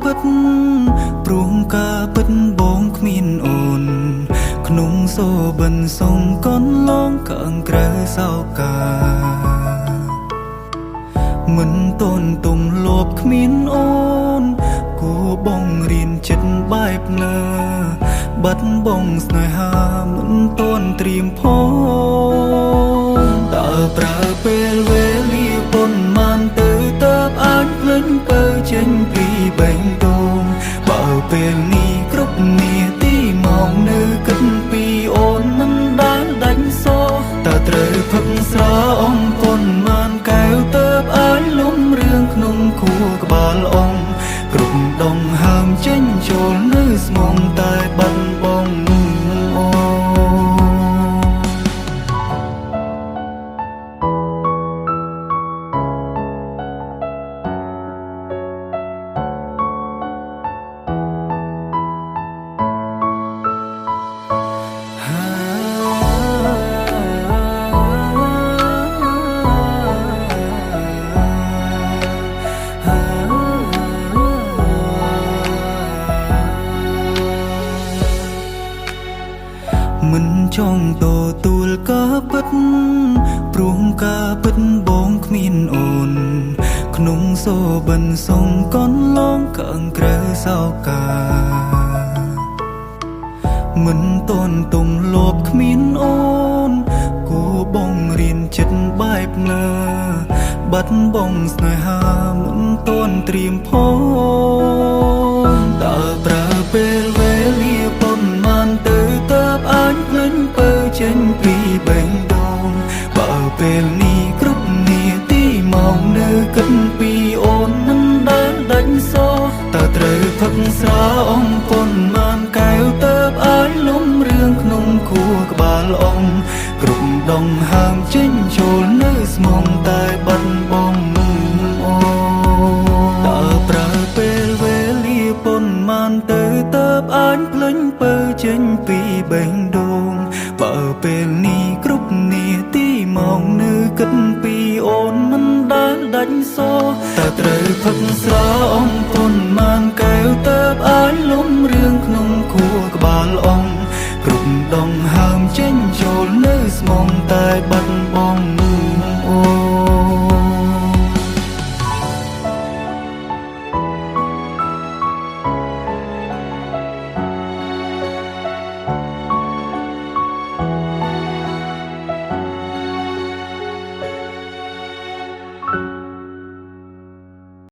ពិតព្រោះការពិតបងគ្មានអូនក្នុងសូបិនសងកនឡងខាងក្រៅសោកាមិនតន់ទុំលបគ្មានអូនគួបងរៀនចិត្តបែបណាបាត់បងស្នេហាមិនតន់ត្រៀមផងតើប្រើពេលវេលាប៉ុន្មានទៅតើបអាចភ្លេចបើចេញពីបេះដូងបើពេលនេះគ្រប់នាទីមកនៅគិតពីអូនមិនដែលដាច់សោតើត្រូវផឹកស្រាអំប៉ុន្មានកែវតើបអាចលំរឿងក្នុងខួរក្បាលអងគ្រប់ដងហើមចេញចូលនៅស្មុំតែបាត់បងអូមិនចង់តទួលការពិតព្រោះការពិតបងគ្មានអូនក្នុងសូបិនសងកនឡងខាងក្រៅសោកាមិនតន់ទុំលបគ្មានអូនគួបងរៀនចិត្តបែបណាបាត់បងស្នេហាមិនតន់ត្រៀមផងតើប្រើពេលវេលាប៉ុន្មានទៅតើបអាចភ្លេចបើចេញពីបេះដូងបើពេលនេះគ្រប់នាទីមកនៅគិតពីអូនមិនដែលដាច់សោតើត្រូវផឹកស្រាអំប៉ុន្មានកែវតើបអាចលំរឿងក្នុងខួរក្បាលអងគ្រប់ដងហើមចេញចូលនៅស្មុំតែបាត់បងអូតើប្រើពេលវេលាប៉ុន្មានទៅតើបអាចភ្លេចបើចេញពីបេះដូងបើពេលនេះគ្រប់នាទីមកនៅគិតពីអូនមិនដែលដាច់សោតើត្រូវផឹកស្រាអំប៉ុន្មានកែវតើបអាចលំរឿងក្នុងខួរក្បាលអងគ្រប់ដងហើ